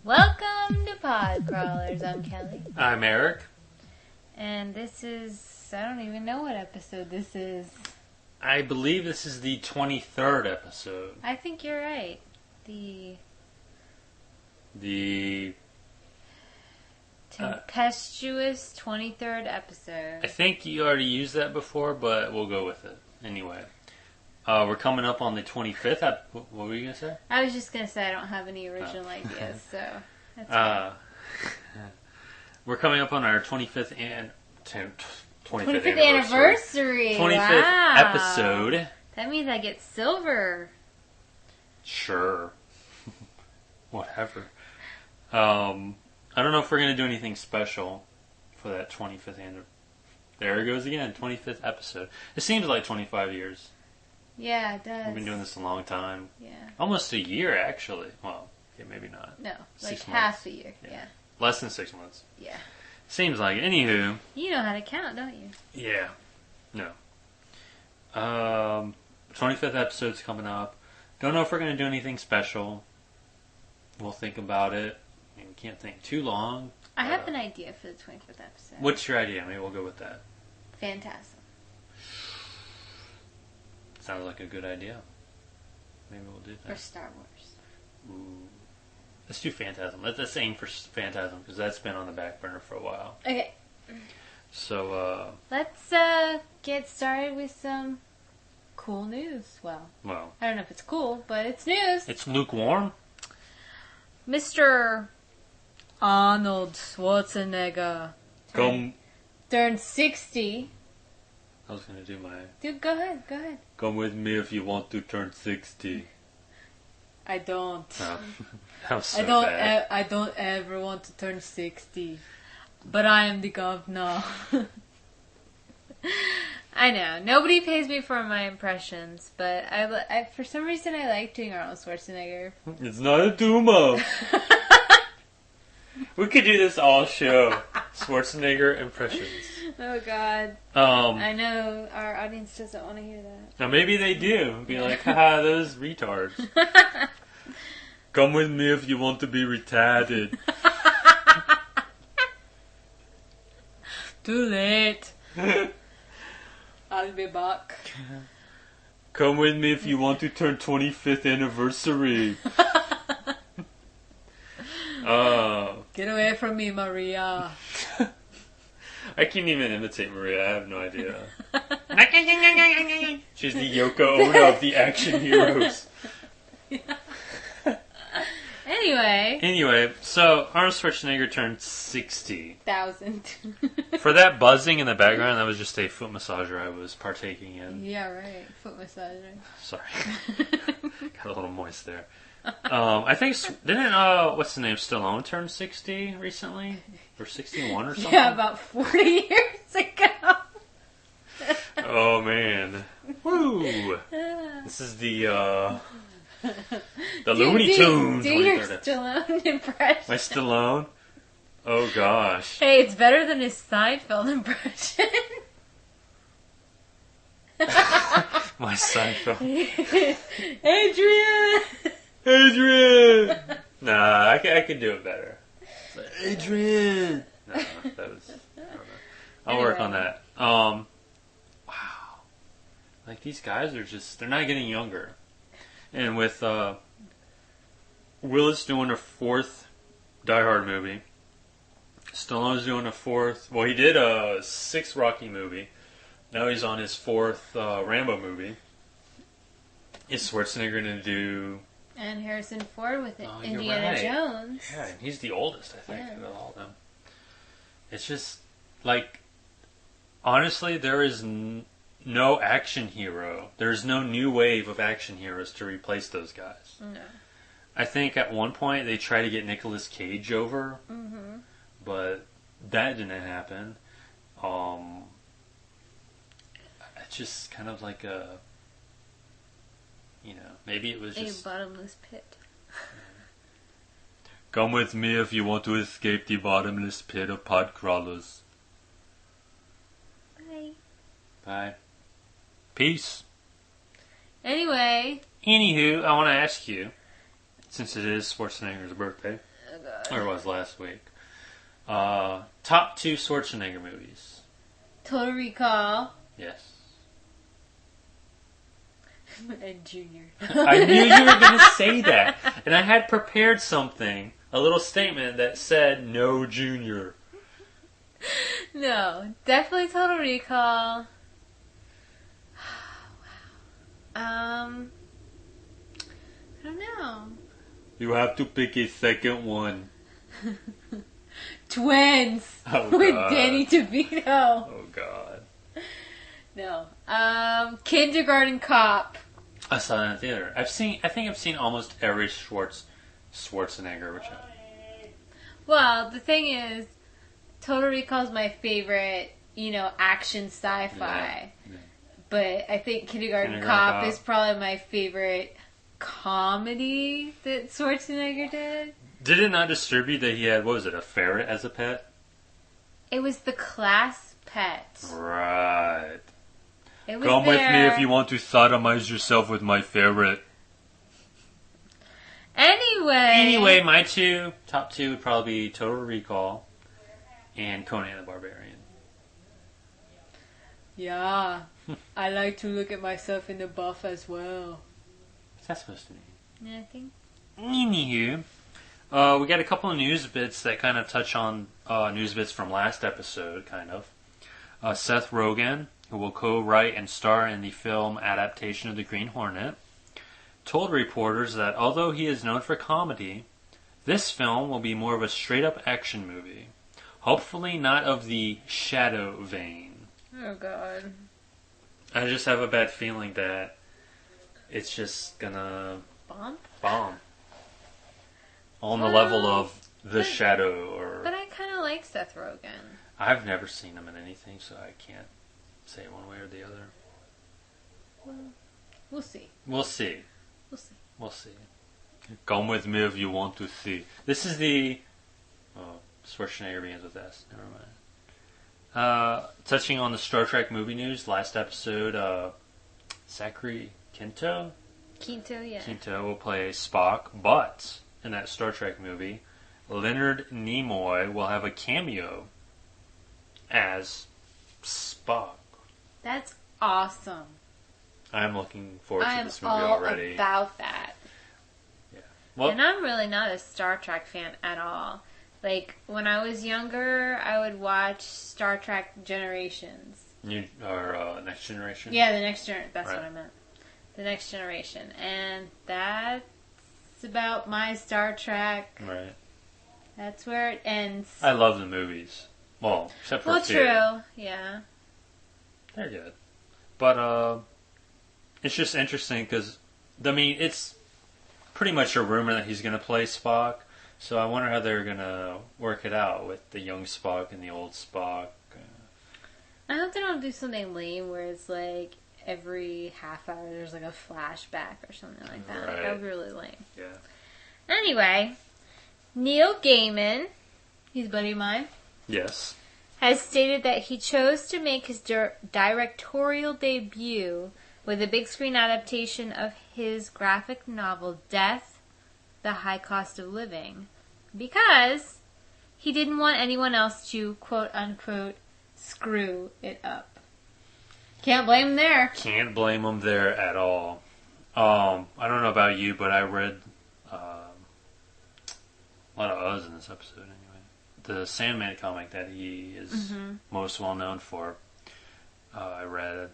Welcome to Pod Crawlers. I'm Kelly. I'm Eric. And this is, I don't even know what episode this is. I believe this is the 23rd episode. I think you're right. The tempestuous 23rd episode. I think you already used that before, but we'll go with it. Anyway. We're coming up on the 25th. What were you going to say? I was just going to say I don't have any original ideas, so that's fine. We're coming up on our 25th anniversary. 25th episode. That means I get silver. Sure. Whatever. I don't know if we're going to do anything special for that 25th anniversary. There it goes again, 25th episode. It seems like 25 years. Yeah, it does. We've been doing this a long time. Yeah. Almost a year, actually. Well, okay, maybe not. No, like 6 half months. a year. Yeah. Less than 6 months. Yeah. Seems like it. Anywho. You know how to count, don't you? Yeah. No. 25th episode's coming up. Don't know if we're going to do anything special. We'll think about it. I mean, we can't think too long. I have an idea for the 25th episode. What's your idea? Maybe we'll go with that. Phantasm. Sounds like a good idea. Maybe we'll do that. Or Star Wars. Ooh. Let's do Phantasm. Let's aim for Phantasm, because that's been on the back burner for a while. Okay. So, let's get started with some cool news. Well, I don't know if it's cool, but it's news. It's lukewarm? Mr. Arnold Schwarzenegger turned 60. I was going to do my... Dude, go ahead. Come with me if you want to turn 60. I don't. Oh, that was so bad. I don't ever want to turn 60. But I am the governor. I know. Nobody pays me for my impressions, but I for some reason I like doing Arnold Schwarzenegger. It's not a tumor. We could do this all show. Schwarzenegger impressions. Oh, God. I know our audience doesn't want to hear that. Now, maybe they do. Be like, haha, those retards. Come with me if you want to be retarded. Too late. I'll be back. Come with me if you want to turn 25th anniversary. Get away from me, Maria. I can't even imitate Maria. I have no idea. She's the Yoko Ono of the action heroes. Anyway, so Arnold Schwarzenegger turned 60,000. For that buzzing in the background, that was just a foot massager I was partaking in. Yeah, right. Foot massager. Sorry. Got a little moist there. I think, didn't, what's the name, Stallone turn 60 recently? Or 61 or something? Yeah, about 40 years ago. Oh, man. Woo! This is the Looney Tunes. Do your Stallone impression. My Stallone? Oh, gosh. Hey, it's better than his Seinfeld impression. My Seinfeld. Adrian! Nah, I can do it better. Adrian! No, that was... I don't know. I'll work on that. Wow. Like, these guys are just... They're not getting younger. And with Willis doing a 4th Die Hard movie, Stallone's doing a 4th... Well, he did a 6th Rocky movie. Now he's on his 4th Rambo movie. Is Schwarzenegger going to do... And Harrison Ford with it. Indiana Jones. Yeah, and he's the oldest, I think, of all of them. It's just, like, honestly, there is no action hero. There's no new wave of action heroes to replace those guys. No. I think at one point they tried to get Nicolas Cage over, but that didn't happen. It's just kind of like a, maybe it was just a bottomless pit. Come with me if you want to escape the bottomless pit of pod crawlers. Bye. Bye. Peace. Anywho, I want to ask you, since it is Schwarzenegger's birthday, or it was last week, top 2 Schwarzenegger movies. Total Recall. Yes. And Junior. I knew you were going to say that. And I had prepared something, a little statement that said no Junior. No, definitely Total Recall. I don't know. You have to pick a second one. Twins. With Danny DeVito. Oh, God. No. Kindergarten Cop. I saw that in the theater. I think I've seen almost every Schwarzenegger. Well, the thing is, Total Recall is my favorite, action sci-fi. Yeah. But I think Kindergarten Cop is probably my favorite comedy that Schwarzenegger did. Did it not disturb you that he had, a ferret as a pet? It was the class pet. Right. Come with me if you want to sodomize yourself with my ferret. Anyway, my top two would probably be Total Recall and Conan the Barbarian. Yeah, I like to look at myself in the buff as well. What's that supposed to mean? Nothing. Anywho, we got a couple of news bits that kind of touch on news bits from last episode, kind of. Seth Rogen, who will co-write and star in the film adaptation of The Green Hornet, told reporters that although he is known for comedy, this film will be more of a straight-up action movie. Hopefully not of the Shadow vein. Oh, God. I just have a bad feeling that it's just gonna... Bomb. On the level of The Shadow or... But I kind of like Seth Rogen. I've never seen him in anything, so I can't say one way or the other. Well, we'll see. We'll see. Come with me if you want to see. This is the... Oh, Schwarzenegger begins with S. Never mind. Touching on the Star Trek movie news, last episode, Zachary Quinto will play Spock, but in that Star Trek movie, Leonard Nimoy will have a cameo as Spock. That's awesome. I'm looking forward to this movie already. I'm all about that. Yeah. Well, and I'm really not a Star Trek fan at all. Like, when I was younger, I would watch Star Trek Generations. Next Generation? Yeah, the Next Generation. That's what I meant. The Next Generation. And that's about my Star Trek. Right. That's where it ends. I love the movies. Well, except for true. Yeah. They're good. But, it's just interesting because, it's pretty much a rumor that he's going to play Spock. So I wonder how they're going to work it out with the young Spock and the old Spock. I hope they don't do something lame where it's like every half hour there's like a flashback or something like that. Right. Like, that would be really lame. Yeah. Anyway, Neil Gaiman, he's a buddy of mine. Yes. Has stated that he chose to make his directorial debut with a big screen adaptation of his graphic novel Death, The High Cost of Living, because he didn't want anyone else to, quote unquote, screw it up. Can't blame him there. Can't blame him there at all. I don't know about you, but I read a lot of Oz in this episode anyway. The Sandman comic that he is most well known for. I read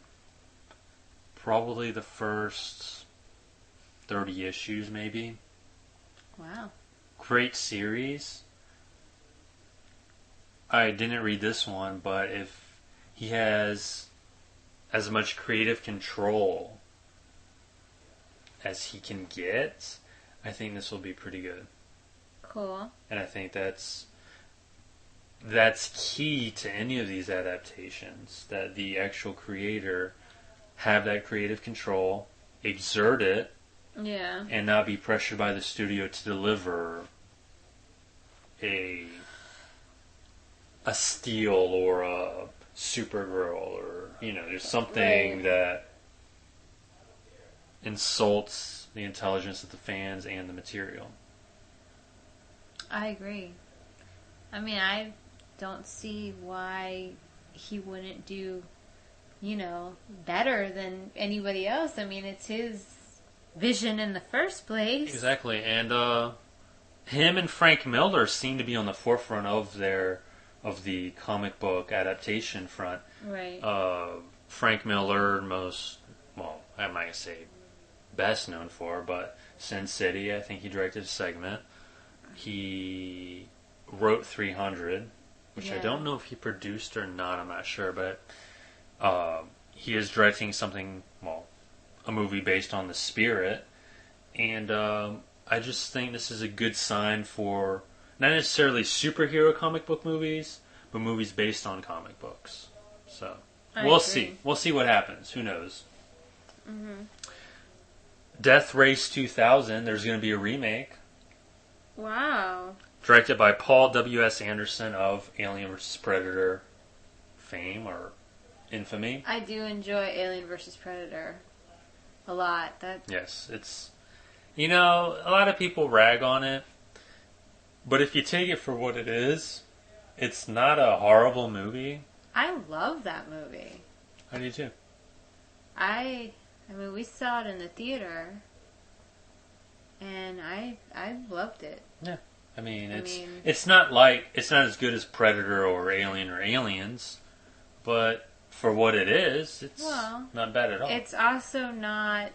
probably the first 30 issues maybe. Wow. Great series. I didn't read this one, but if he has as much creative control as he can get, I think this will be pretty good. Cool. And I think that's that's key to any of these adaptations, that the actual creator have that creative control, exert it, Yeah. and not be pressured by the studio to deliver a Steel or a Supergirl, or there's something that insults the intelligence of the fans and the material. I agree. I mean, I don't see why he wouldn't do, better than anybody else. I mean, it's his vision in the first place. Exactly, and him and Frank Miller seem to be on the forefront of the comic book adaptation front. Right. Frank Miller, I'm not gonna say best known for, but Sin City, I think he directed a segment. He wrote 300, which I don't know if he produced or not, I'm not sure, but he is directing something, a movie based on The Spirit, and I just think this is a good sign for not necessarily superhero comic book movies, but movies based on comic books. So, we'll see. We'll see what happens. Who knows? Mm-hmm. Death Race 2000, there's going to be a remake. Wow. Directed by Paul W.S. Anderson of Alien vs. Predator fame or infamy. I do enjoy Alien vs. Predator a lot. Yes, it's... a lot of people rag on it, but if you take it for what it is, it's not a horrible movie. I love that movie. I do too. I mean, we saw it in the theater, and I loved it. Yeah. I mean, it's not as good as Predator or Alien or Aliens, but for what it is, it's not bad at all. It's also not,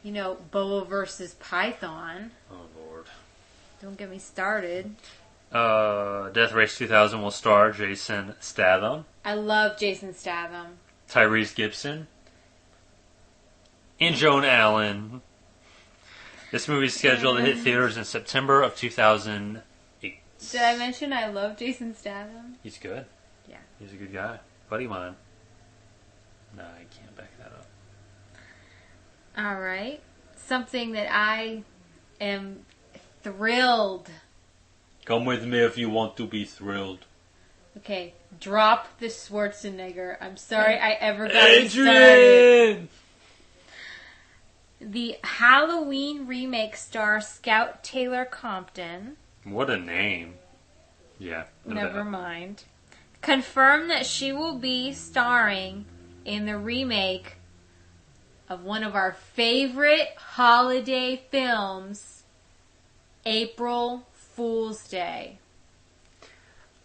Boa versus Python. Oh, Lord. Don't get me started. Death Race 2000 will star Jason Statham. I love Jason Statham. Tyrese Gibson. And Joan Allen. This movie is scheduled to hit theaters in September of 2008. Did I mention I love Jason Statham? He's good. Yeah. He's a good guy. Buddy of mine. No, I can't back that up. All right. Something that I am thrilled. Come with me if you want to be thrilled. Okay, drop the Schwarzenegger. I'm sorry I ever got it started. The Halloween remake star Scout Taylor Compton. What a name. Yeah. Never mind. Confirmed that she will be starring in the remake of one of our favorite holiday films, April Fool's Day.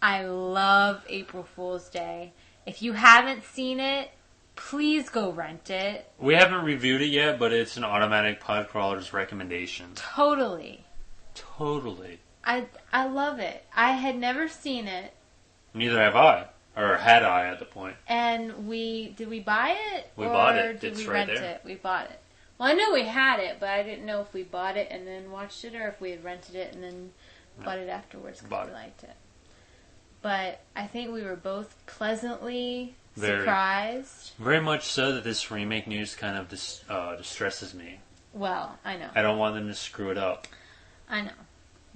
I love April Fool's Day. If you haven't seen it, please go rent it. We haven't reviewed it yet, but it's an automatic Podcrawler's recommendation. Totally. I love it. I had never seen it. Neither have I. Or had I at the point. And did we buy it? We bought it. Did it's we right rent there. it? We bought it. Well, I know we had it, but I didn't know if we bought it and then watched it or if we had rented it and then bought it afterwards because we liked it. But I think we were both pleasantly surprised. Very much so that this remake news kind of distresses me. Well, I know. I don't want them to screw it up. I know.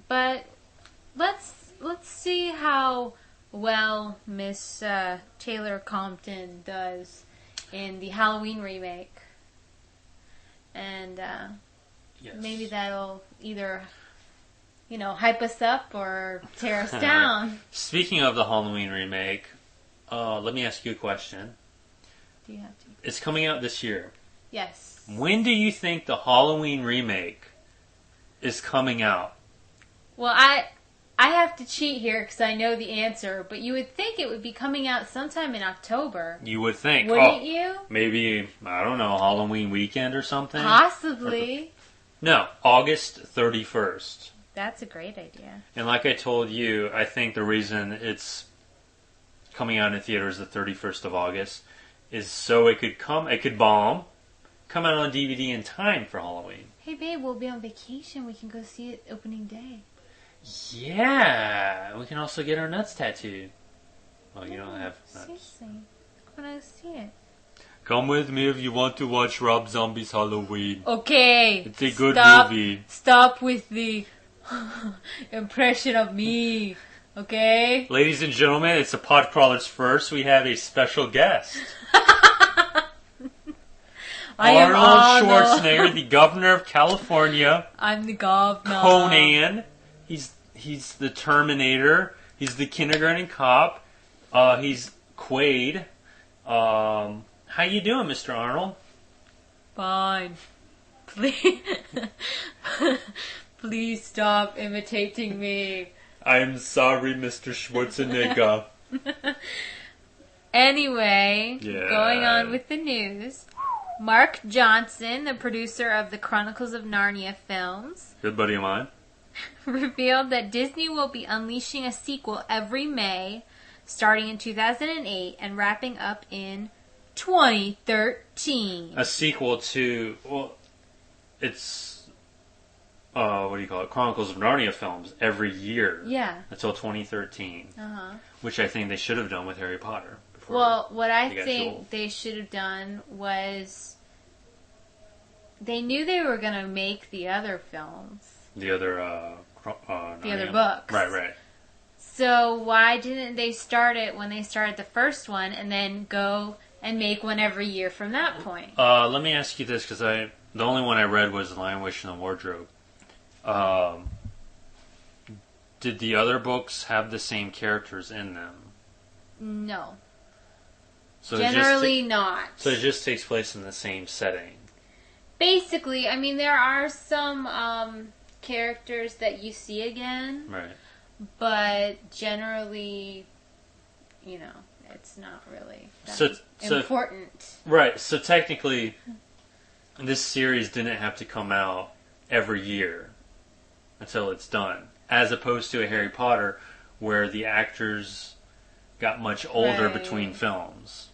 But let's see how well Miss Taylor Compton does in the Halloween remake. And yes. Maybe that'll either, hype us up or tear us down. Speaking of the Halloween remake, let me ask you a question. Do you have to? It's coming out this year. Yes. When do you think the Halloween remake is coming out? Well, I have to cheat here because I know the answer, but you would think it would be coming out sometime in October. You would think. Wouldn't you? Maybe, I don't know, Halloween weekend or something? Possibly. No, August 31st. That's a great idea. And like I told you, I think the reason it's coming out in theaters the 31st of August is so it could come out on DVD in time for Halloween. Hey babe, we'll be on vacation. We can go see it opening day. Yeah, And we can also get our nuts tattooed. Well, you don't have nuts. Seriously. I want to see it. Come with me if you want to watch Rob Zombie's Halloween. Okay. It's a good movie. Stop with the impression of me. Okay? Ladies and gentlemen, it's the Podcrawlers First. We have a special guest. Arnold Schwarzenegger, the governor of California. I'm the governor. Conan. He's the Terminator. He's the kindergarten cop. He's Quaid. How you doing, Mr. Arnold? Fine. Please, please stop imitating me. I'm sorry, Mr. Schwarzenegger. Anyway, going on with the news. Mark Johnson, the producer of the Chronicles of Narnia films, good buddy of mine, revealed that Disney will be unleashing a sequel every May, starting in 2008 and wrapping up in 2013. A sequel to, well, it's, what do you call it? Chronicles of Narnia films every year. Yeah. Until 2013. Uh-huh. Which I think they should have done with Harry Potter. Well, what I think they should have done was they knew they were going to make the other films. The other, the other books. Right. So why didn't they start it when they started the first one and then go and make one every year from that point? Let me ask you this, because the only one I read was The Lion, Witch, and the Wardrobe. Did the other books have the same characters in them? No. So generally not. So it just takes place in the same setting. Basically, I mean, there are some characters that you see again. Right. But generally, you know, it's not really that important. Right. So technically, this series didn't have to come out every year until it's done. As opposed to a Harry Potter where the actors got much older between films.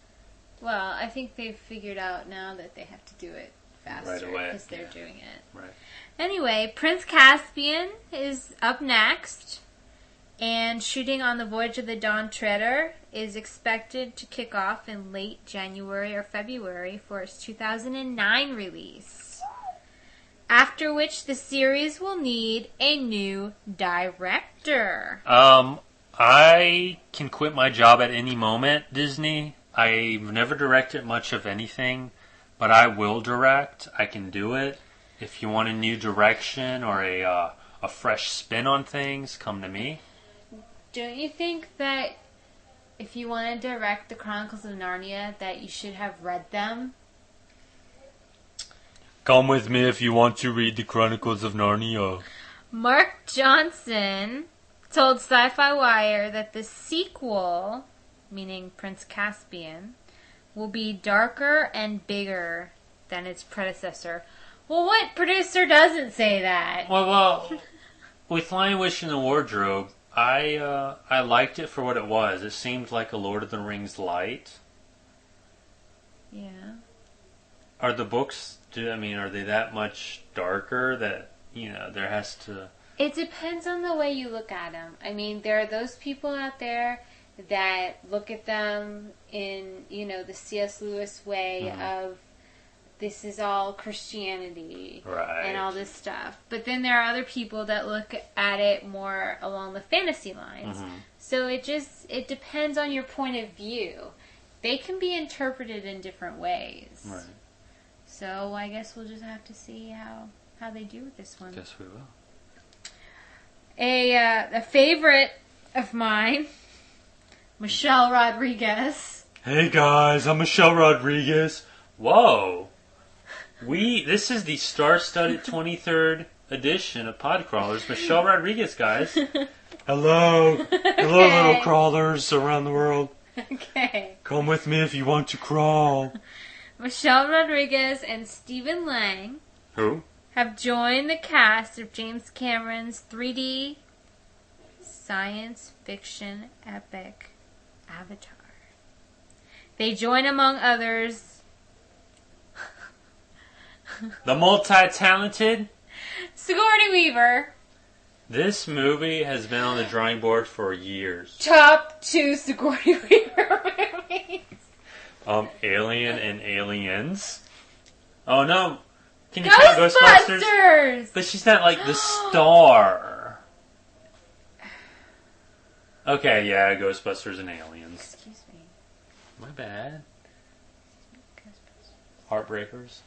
Well, I think they've figured out now that they have to do it faster right away because they're doing it. Right. Anyway, Prince Caspian is up next, and shooting on the Voyage of the Dawn Treader is expected to kick off in late January or February for its 2009 release. After which the series will need a new director. I can quit my job at any moment, Disney. I've never directed much of anything, but I will direct. I can do it. If you want a new direction or a fresh spin on things, come to me. Don't you think that if you want to direct the Chronicles of Narnia, that you should have read them? Come with me if you want to read the Chronicles of Narnia. Mark Johnson told Sci-Fi Wire that the sequel, meaning Prince Caspian, will be darker and bigger than its predecessor. Well, what producer doesn't say that? Well, with Lion, Witch, and the Wardrobe, I liked it for what it was. It seemed like a Lord of the Rings light. Yeah. Are the books, are they that much darker that, there has to... It depends on the way you look at them. I mean, there are those people out there that look at them in, the C.S. Lewis way of this is all Christianity and all this stuff. But then there are other people that look at it more along the fantasy lines. Mm-hmm. So it depends on your point of view. They can be interpreted in different ways. Right. So I guess we'll just have to see how they do with this one. Yes, we will. A favorite of mine, Michelle Rodriguez. Hey guys, I'm Michelle Rodriguez. Whoa. This is the star-studded 23rd edition of Podcrawlers. Michelle Rodriguez, guys. Hello. Hello, little crawlers around the world. Okay. Come with me if you want to crawl. Michelle Rodriguez and Stephen Lang. Who? Have joined the cast of James Cameron's 3D science fiction epic Avatar. They join, among others, the multi-talented Sigourney Weaver, This movie has been on the drawing board for years. Top 2 Sigourney Weaver movies. Alien and Aliens. Oh no. Can you count Ghostbusters? But she's not like the star. Okay, yeah, Ghostbusters and Aliens. Excuse me. My bad. Heartbreakers.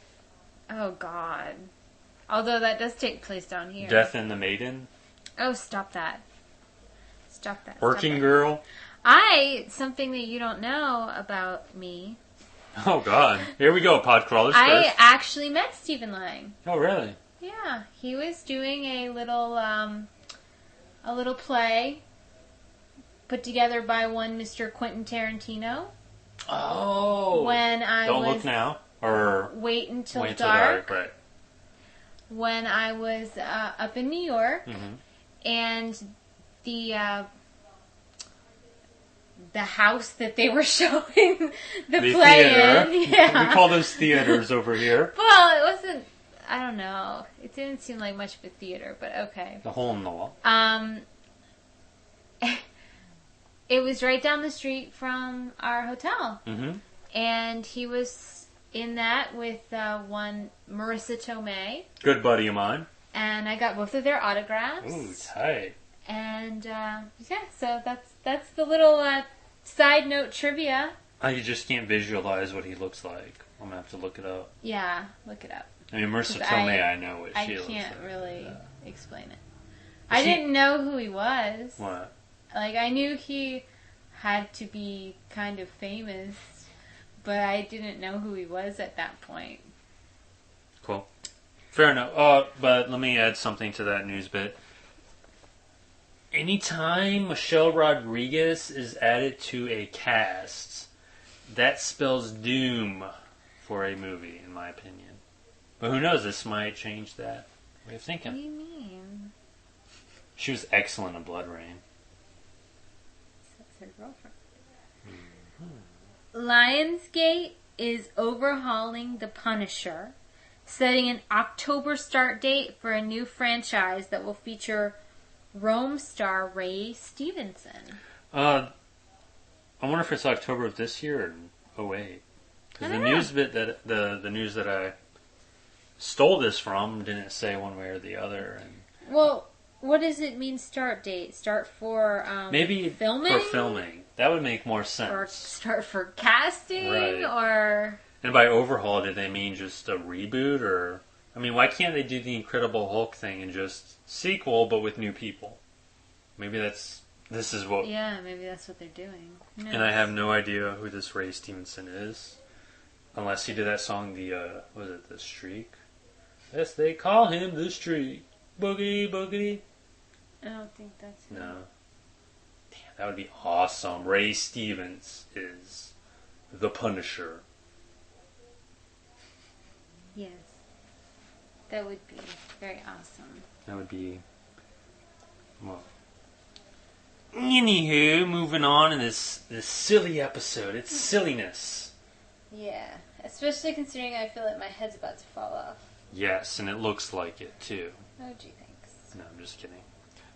Oh God. Although that does take place down here. Death and the Maiden. Oh, stop that. Stop that. Working Girl. Something that you don't know about me. Oh God. Here we go, pod crawlers first. I actually met Stephen Lang. Oh really? Yeah. He was doing a little play put together by one Mr. Quentin Tarantino. Oh. When I Don't was Look Now. Or Wait Until Wait Dark. Right. When I was up in New York. Mm-hmm. And the house that they were showing the play theater. in. Yeah. We call those theaters over here. Well, it wasn't, I don't know. It didn't seem like much of a theater, but okay. The hole in the wall. It was right down the street from our hotel. Mm-hmm. And he was in that with one Marissa Tomei. Good buddy of mine. And I got both of their autographs. Ooh, tight. And so that's the little side note trivia. I just can't visualize what he looks like. I'm gonna have to look it up. Yeah, look it up. I mean, Marissa Tomei, I know what she looks like. I can't really explain it. I didn't know who he was. What? Like, I knew he had to be kind of famous, but I didn't know who he was at that point. Cool. Fair enough. But let me add something to that news bit. Anytime Michelle Rodriguez is added to a cast, that spells doom for a movie, in my opinion. But who knows, this might change that way of thinking. What do you mean? She was excellent in Blood Rain. That's her girlfriend. Mm-hmm. Lionsgate is overhauling The Punisher, setting an October start date for a new franchise that will feature Rome star Ray Stevenson. I wonder if it's October of this year or 08. Because the news that I stole this from didn't say one way or the other. And well, what does it mean start date? Start for maybe filming? For filming. That would make more sense. Or start for casting? Right. Or... And by overhaul, did they mean just a reboot? Or I mean, why can't they do the Incredible Hulk thing and just sequel but with new people? Maybe this is what... Yeah, maybe that's what they're doing. And I have no idea who this Ray Stevenson is. Unless he did that song, The Streak? Yes, they call him The Streak. Boogie, boogie. I don't think that's him. No. Damn, that would be awesome. Ray Stevens is the Punisher. Yes. That would be very awesome. That would be... Well... Anywho, moving on in this silly episode. It's silliness. Yeah. Especially considering I feel like my head's about to fall off. Yes, and it looks like it, too. Oh, gee, thanks. No, I'm just kidding.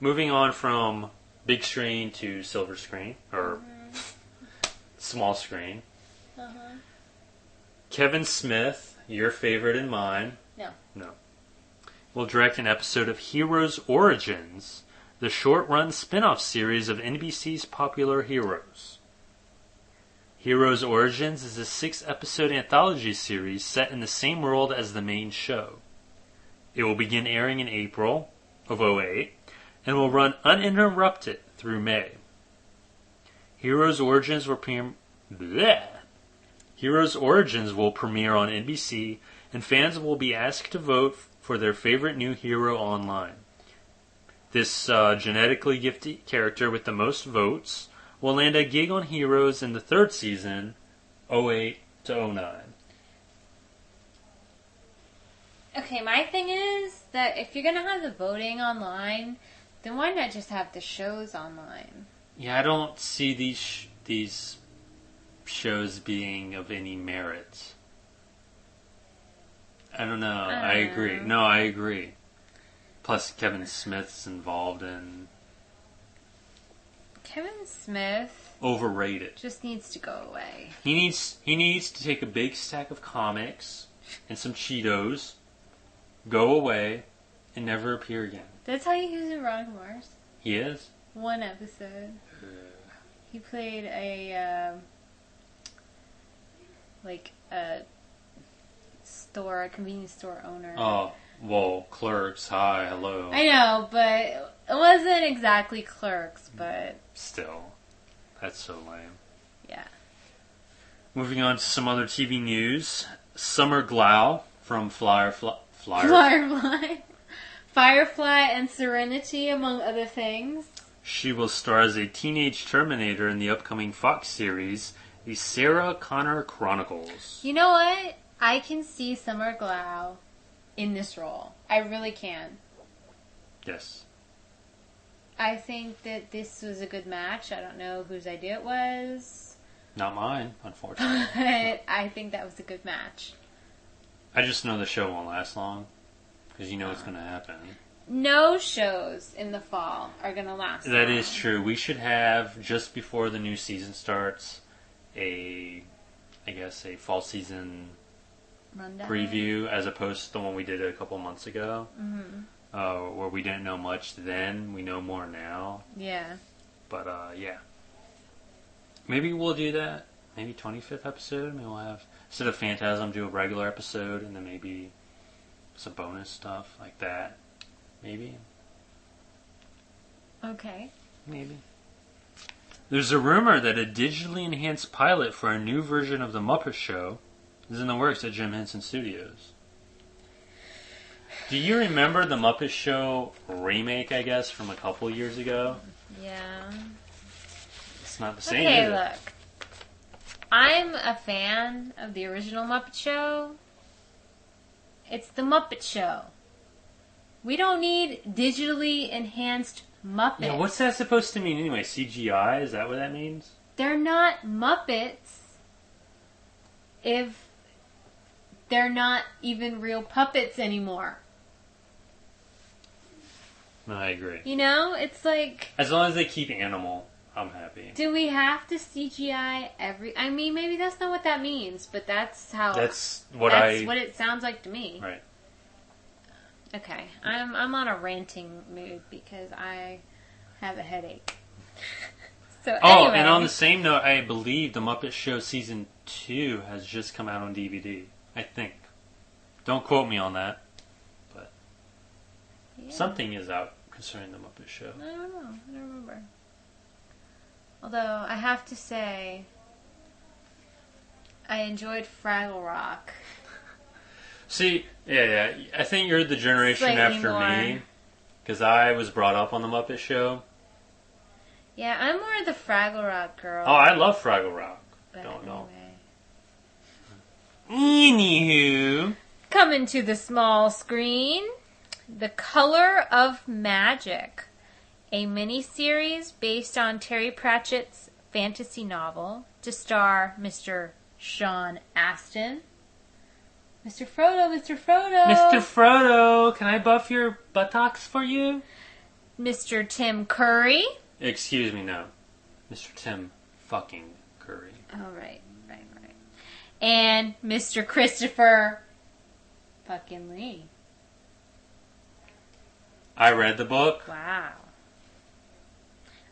Moving on from big screen to silver screen, or small screen. Uh-huh. Kevin Smith, your favorite and mine. No. Will direct an episode of Heroes Origins, the short-run spin-off series of NBC's popular Heroes. Heroes Origins is a 6-episode anthology series set in the same world as the main show. It will begin airing in April of 08 and will run uninterrupted through May. Heroes Origins will premiere on NBC, and fans will be asked to vote for their favorite new hero online. This genetically gifted character with the most votes will land a gig on Heroes in the 3rd season, 08 to 09. Okay, my thing is that if you're going to have the voting online, then why not just have the shows online? Yeah, I don't see these shows being of any merit. I don't know. I agree. No, I agree. Plus, Kevin Smith's involved in Kevin Smith overrated. just needs to go away. He needs to take a big stack of comics and some Cheetos, go away, and never appear again. That's how he was in Veronica Mars. He is? One episode. He played a convenience store owner. Oh, well, Clerks, hi, hello. I know, but it wasn't exactly Clerks, but... Still, that's so lame. Yeah. Moving on to some other TV news. Summer Glau from Firefly and Serenity, among other things. She will star as a teenage Terminator in the upcoming Fox series, The Sarah Connor Chronicles. You know what? I can see Summer Glau in this role. I really can. Yes. I think that this was a good match. I don't know whose idea it was. Not mine, unfortunately. But I think that was a good match. I just know the show won't last long, because you know what's going to happen. No shows in the fall are going to last That long. is true. We should have, just before the new season starts, a fall season Rundown? preview, as opposed to the one we did a couple months ago, where we didn't know much then. We know more now. Yeah. But, yeah. Maybe we'll do that. Maybe 25th episode. Maybe we'll have, instead of Phantasm, do a regular episode, and then maybe some bonus stuff like that. Maybe. Okay. Maybe. There's a rumor that a digitally enhanced pilot for a new version of The Muppet Show is in the works at Jim Henson Studios. Do you remember The Muppet Show remake, I guess, from a couple years ago? Yeah. It's not the same, Okay, is it? look. I'm a fan of the original Muppet Show. It's The Muppet Show. We don't need digitally enhanced Muppets. Yeah, what's that supposed to mean anyway? CGI? Is that what that means? They're not Muppets if they're not even real puppets anymore. No, I agree. You know? It's like... As long as they keep animal, I'm happy. Do we have to CGI every... I mean, maybe that's not what that means, but that's how... That's what it sounds like to me. Right. Okay, I'm on a ranting mood because I have a headache. So Oh, anyway. and on the same note, I believe The Muppet Show Season 2 has just come out on DVD. I think. Don't quote me on that. But something is out concerning The Muppet Show. I don't know. I don't remember. Although, I have to say, I enjoyed Fraggle Rock. See, yeah. I think you're the generation Slightly after more. me. Because I was brought up on The Muppet Show. Yeah, I'm more the Fraggle Rock girl. Oh, I love Fraggle Rock. But Don't know. anyway. Anywho. Coming to the small screen, The Color of Magic, a miniseries based on Terry Pratchett's fantasy novel to star Mr. Sean Astin. Mr. Frodo, Mr. Frodo. Mr. Frodo, can I buff your buttocks for you? Mr. Tim Curry. Excuse me, no. Mr. Tim fucking Curry. Oh, right. And Mr. Christopher fucking Lee. I read the book. Wow.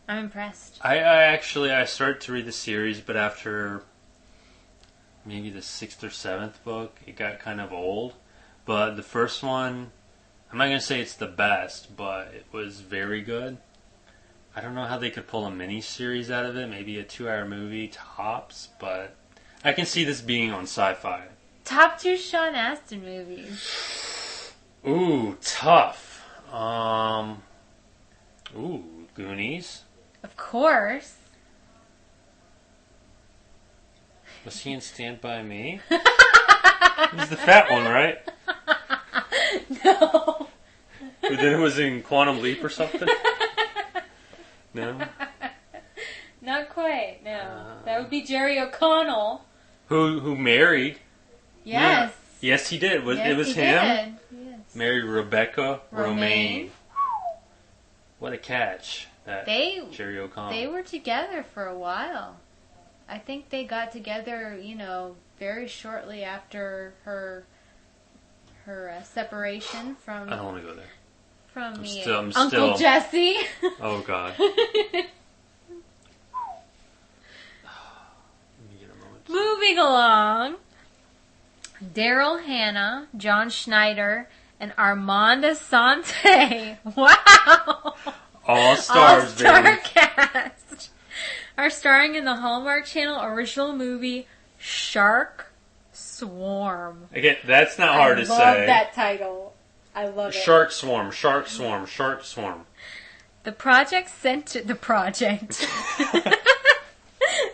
I'm impressed. I started to read the series, but after maybe the 6th or 7th book, it got kind of old. But the first one, I'm not going to say it's the best, but it was very good. I don't know how they could pull a mini-series out of it, maybe a 2-hour movie tops, but I can see this being on Sci-Fi. Top 2 Sean Astin movies. Ooh, tough. Goonies. Of course. Was he in Stand By Me? He's the fat one, right? No. But then it was in Quantum Leap or something? No? Not quite, no. That would be Jerry O'Connell. Who married? Yes. Yeah. Yes, he did. Yes, It was he him? did. Yes. married Rebecca Romaine. Romaine. What a catch. That Jerry O'Connell. They were together for a while. I think they got together, very shortly after her separation from. I don't want to go there. From I'm Uncle still... Jesse. Oh, God. Moving along, Daryl Hannah, John Schneider, and Armand Asante. Wow! All stars, All-star baby. cast are starring in the Hallmark Channel original movie Shark Swarm. Again, that's not hard to say. I love that title. I love it. Shark Swarm, Shark Swarm, Shark Swarm. The project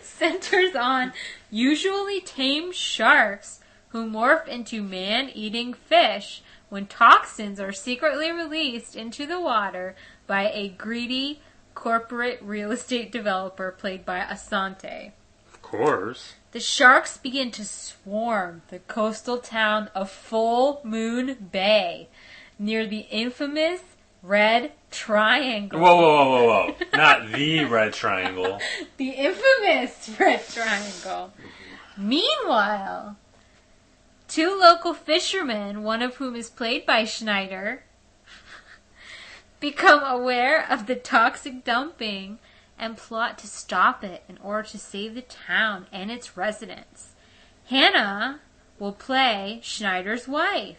centers on usually tame sharks who morph into man-eating fish when toxins are secretly released into the water by a greedy corporate real estate developer played by Asante. Of course. The sharks begin to swarm the coastal town of Full Moon Bay near the infamous Red Triangle. Whoa. Not the Red Triangle. The infamous Red Triangle. Meanwhile, two local fishermen, one of whom is played by Schneider, become aware of the toxic dumping and plot to stop it in order to save the town and its residents. Hannah will play Schneider's wife.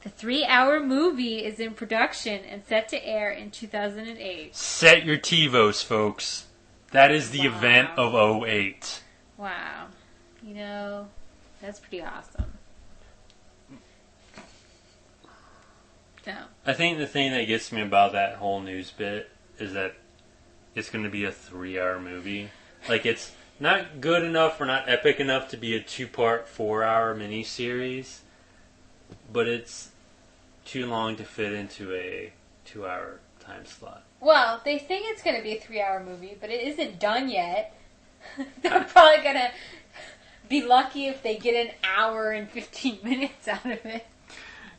The 3-hour movie is in production and set to air in 2008. Set your TiVos, folks. That is the event of 08. Wow. That's pretty awesome. No. I think the thing that gets me about that whole news bit is that it's going to be a 3-hour movie. Like, it's not good enough or not epic enough to be a 2-part, 4-hour miniseries, but it's too long to fit into a 2-hour time slot. Well, they think it's going to be a 3-hour movie, but it isn't done yet. They're probably going to be lucky if they get an hour and 15 minutes out of it.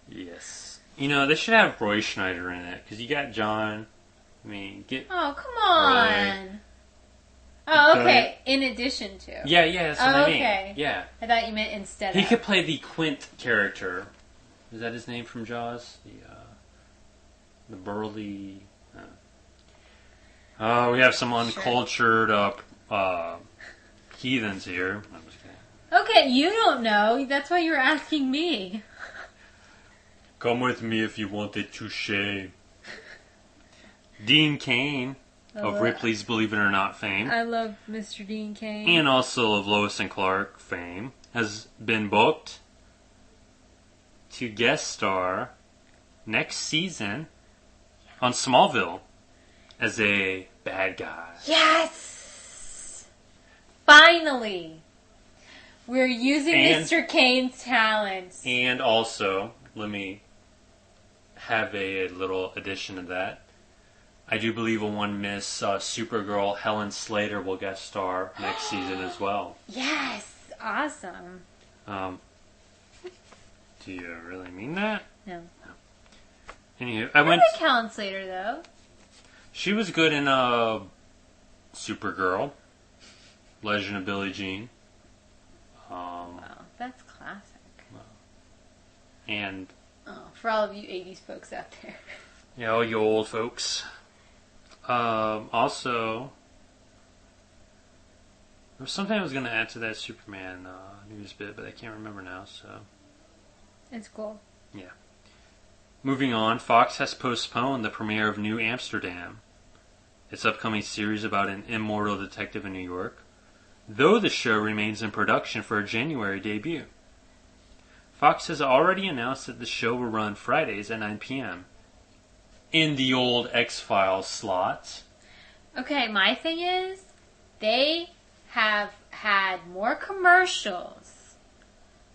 Yes. They should have Roy Schneider in it, because you got John. Oh, come on. Roy. Oh, okay. In addition to. Yeah, that's what I mean. Okay. Yeah. I thought you meant instead He of. could play the Quint character. Is that his name from Jaws? The burly... Oh, we have some uncultured heathens here. I'm just kidding. Okay, you don't know. That's why you're asking me. Come with me if you want it, touche. Dean Cain of Ripley's Believe It or Not fame. I love Mr. Dean Cain. And also of Lois and Clark fame. Has been booked to guest star next season on Smallville as a bad guy. Yes! Finally! We're using Mr. Cain's talents. And also, let me have a little addition to that. I do believe a one Miss Supergirl Helen Slater will guest star next season as well. Yes! Awesome. Do you really mean that? No. Anywho, I like Helen Slater, though. She was good in Supergirl, Legend of Billie Jean. Wow, that's classic. And for all of you 80s folks out there. Yeah, all you old folks. Also, there was something I was going to add to that Superman news bit, but I can't remember now, so... It's cool. Yeah. Moving on, Fox has postponed the premiere of New Amsterdam, its upcoming series about an immortal detective in New York, though the show remains in production for a January debut. Fox has already announced that the show will run Fridays at 9 p.m. in the old X-Files slot. Okay, my thing is, they have had more commercials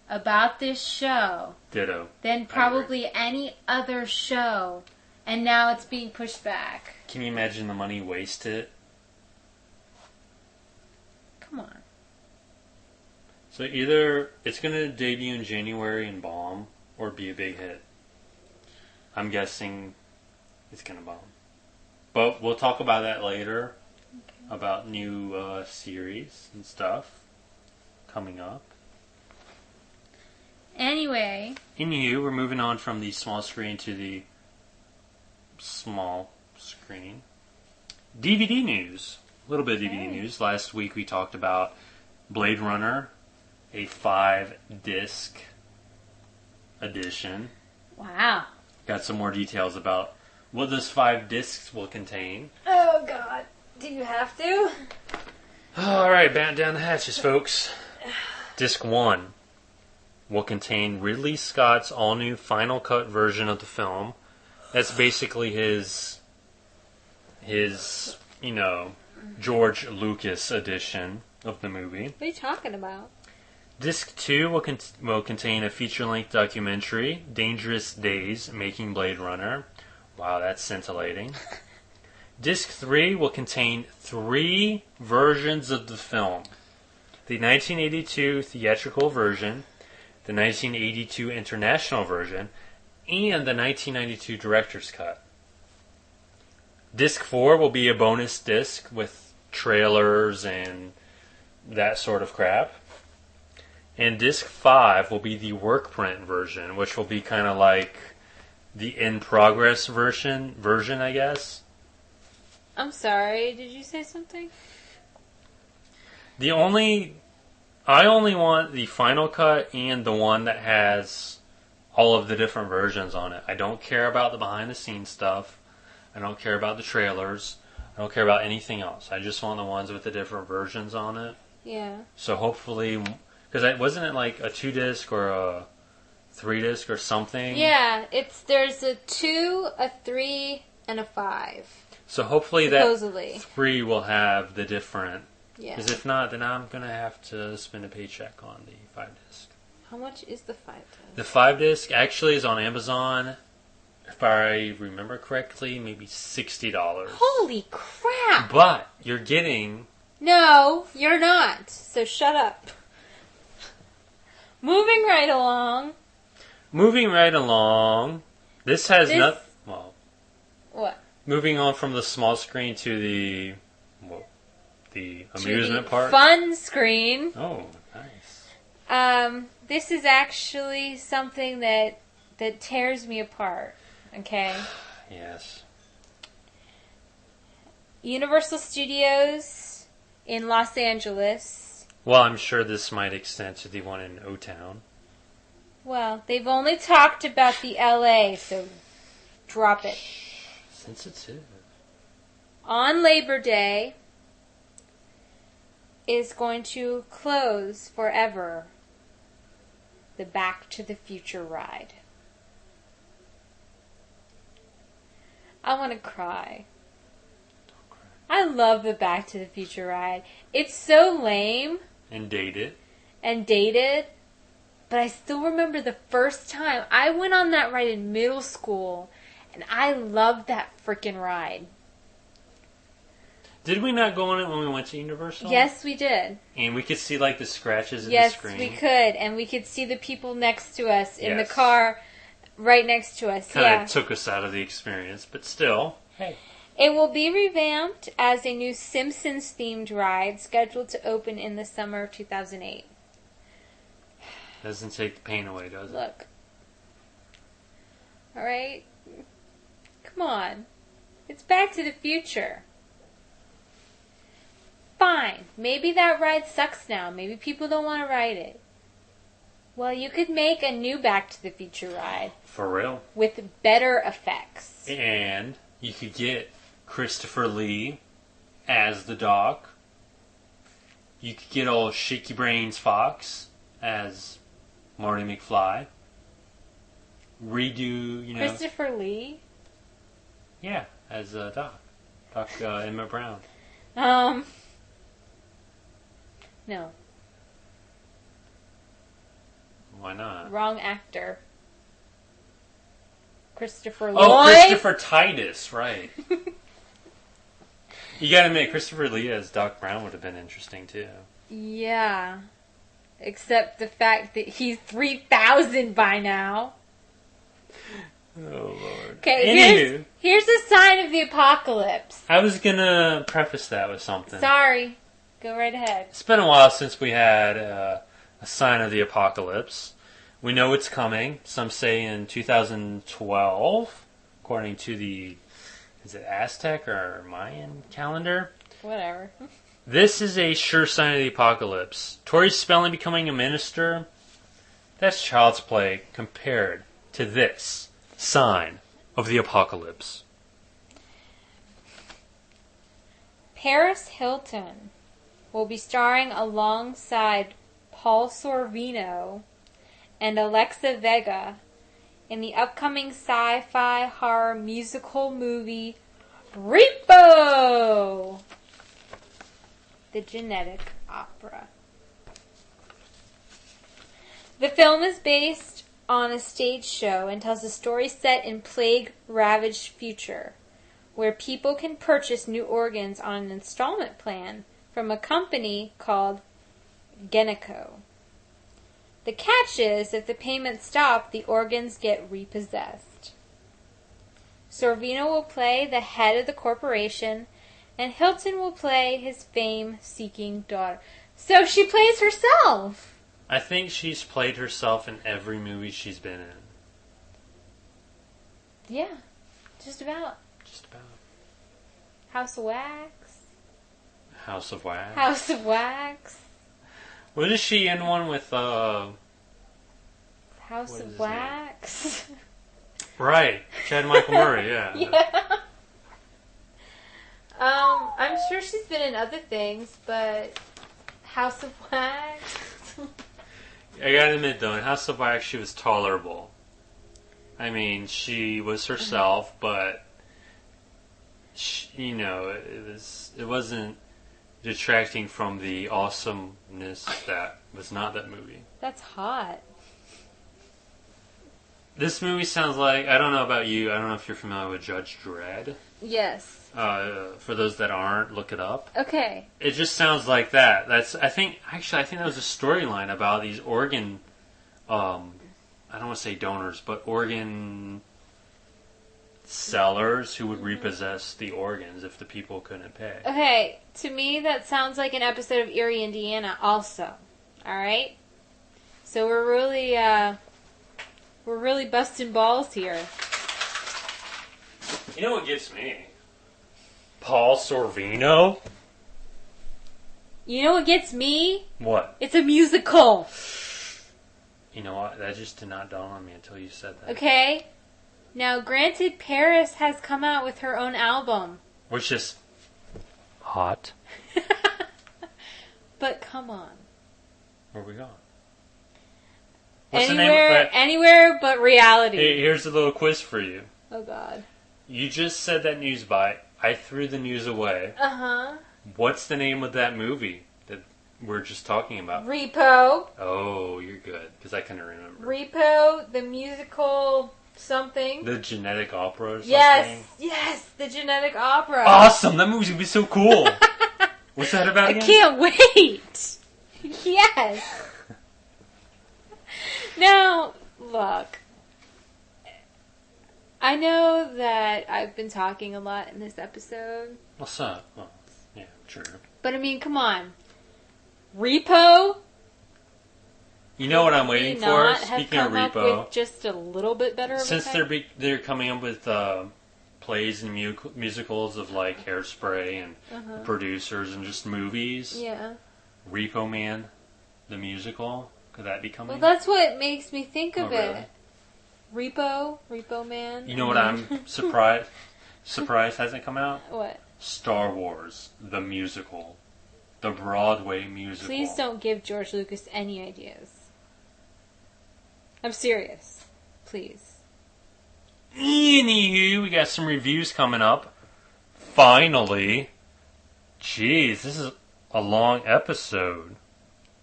about this show Ditto. than probably any other show, and now it's being pushed back. Can you imagine the money wasted? Come on. So either it's going to debut in January and bomb, or be a big hit. I'm guessing it's going to bomb. But we'll talk about that later, about new series and stuff coming up. Anyway. Anywho, we're moving on from the small screen to the small screen. DVD news. A little bit of DVD news. Last week we talked about Blade Runner, a 5-disc edition. Wow. Got some more details about what those 5 discs will contain. Oh, God. Do you have to? Alright, batten down the hatches, folks. Disc 1 will contain Ridley Scott's all-new Final Cut version of the film. That's basically his George Lucas edition of the movie. What are you talking about? Disc 2 will contain a feature-length documentary, Dangerous Days, Making Blade Runner. Wow, that's scintillating. Disc 3 will contain 3 versions of the film. The 1982 theatrical version, the 1982 international version, and the 1992 director's cut. Disc 4 will be a bonus disc with trailers and that sort of crap. And Disc 5 will be the work print version, which will be kind of like the in-progress version, I guess. I'm sorry, did you say something? I only want the final cut and the one that has all of the different versions on it. I don't care about the behind-the-scenes stuff. I don't care about the trailers. I don't care about anything else. I just want the ones with the different versions on it. Yeah. So hopefully, because wasn't it like a 2-disc or a 3-disc or something? Yeah, there's a 2, a 3, and a 5. So hopefully supposedly. That 3 will have the different. Yeah. Because if not, then I'm going to have to spend a paycheck on the 5-disc. How much is the 5-disc? The 5-disc actually is on Amazon, if I remember correctly, maybe $60. Holy crap! But you're getting... No, you're not. So shut up. Moving right along. This has not... Well... What? Moving on from the small screen to the amusement park. Fun screen. Oh, nice. This is actually something that tears me apart. Okay. Yes. Universal Studios in Los Angeles. Well, I'm sure this might extend to the one in O-Town. Well, they've only talked about the LA, so drop it. Sensitive. On Labor Day is going to close forever the Back to the Future ride. I want to cry. Don't cry. I love the Back to the Future ride. It's so lame. And dated. But I still remember the first time I went on that ride in middle school, and I loved that freaking ride. Did we not go on it when we went to Universal? Yes, we did. And we could see like the scratches in yes, the screen. Yes, we could. And we could see the people next to us in the car right next to us. Kind of took us out of the experience, but still. Hey. It will be revamped as a new Simpsons-themed ride scheduled to open in the summer of 2008. Doesn't take the pain away, does it? Look. Alright? Come on. It's Back to the Future. Fine. Maybe that ride sucks now. Maybe people don't want to ride it. Well, you could make a new Back to the Future ride. For real. With better effects. And you could get Christopher Lee as the Doc. You could get old Shaky Brains Fox as Marty McFly. Redo, Christopher Lee? Yeah, as Doc. Doc Emmett Brown. No. Why not? Wrong actor. Christopher Lloyd. Oh, Christopher Titus, right. You gotta admit, Christopher Lee as Doc Brown would have been interesting, too. Yeah. Except the fact that he's 3,000 by now. Oh, Lord. Okay, here's a sign of the apocalypse. I was going to preface that with something. Sorry. Go right ahead. It's been a while since we had a sign of the apocalypse. We know it's coming. Some say in 2012, according to the, is it Aztec or Mayan calendar? Whatever. This is a sure sign of the apocalypse. Tori Spelling becoming a minister, that's child's play compared to this sign of the apocalypse. Paris Hilton will be starring alongside Paul Sorvino and Alexa Vega in the upcoming sci-fi horror musical movie Repo! The Genetic Opera. The film is based on a stage show and tells a story set in plague-ravaged future, where people can purchase new organs on an installment plan from a company called Geneco. The catch is, if the payments stop, the organs get repossessed. Sorvino will play the head of the corporation, and Hilton will play his fame-seeking daughter. So she plays herself! I think she's played herself in every movie she's been in. Yeah, just about. Just about. House of Wax. House of Wax. House of Wax. What is she in one with, House what of is Wax. Right, Chad Michael Murray, yeah. Yeah. I'm sure she's been in other things, but House of Wax. I gotta admit though, in House of Wax she was tolerable. I mean, she was herself, but she, it wasn't detracting from the awesomeness that was not that movie. That's hot. This movie sounds like, I don't know about you, I don't know if you're familiar with Judge Dredd. Yes. For those that aren't, look it up. Okay. It just sounds like that. I think that was a storyline about these organ, I don't want to say donors, but organ sellers who would repossess the organs if the people couldn't pay. Okay, to me that sounds like an episode of Erie, Indiana also. Alright? So we're really busting balls here. You know what gets me? Paul Sorvino? You know what gets me? What? It's a musical. You know what? That just did not dawn on me until you said that. Okay? Now, granted, Paris has come out with her own album. Which is hot. But come on. Where are we going? Anywhere but reality. Hey, here's a little quiz for you. Oh, God. You just said that news bite. I threw the news away. Uh-huh. What's the name of that movie that we're just talking about? Repo. Oh, you're good, because I couldn't remember. Repo, the musical something. The Genetic Opera or something? Yes, the Genetic Opera. Awesome! That movie's going to be so cool! What's that about again? I can't wait! Yes! Now, look. I know that I've been talking a lot in this episode. What's up? Well, yeah, true. But I mean, come on. Repo? You know what I'm waiting for? Speaking of Repo, Repo, with just a little bit better of since a they're coming up with plays and musicals of like Hairspray and the producers and just movies. Yeah. Repo Man, the musical, could that be coming? Well, that's what makes me think of it. Really? Repo Man. You know what I'm surprised hasn't come out? What? Star Wars, the musical. The Broadway musical. Please don't give George Lucas any ideas. I'm serious. Please. Anywho, we got some reviews coming up. Finally. Jeez, this is a long episode.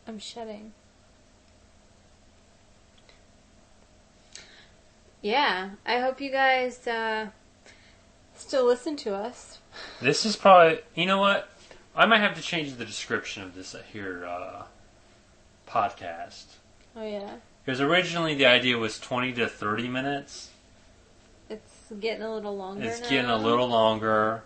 I'm shedding. Yeah, I hope you guys still listen to us. This is probably, you know what? I might have to change the description of this here podcast. Oh, yeah? Because originally the idea was 20 to 30 minutes. It's getting a little longer It's now. getting a little longer.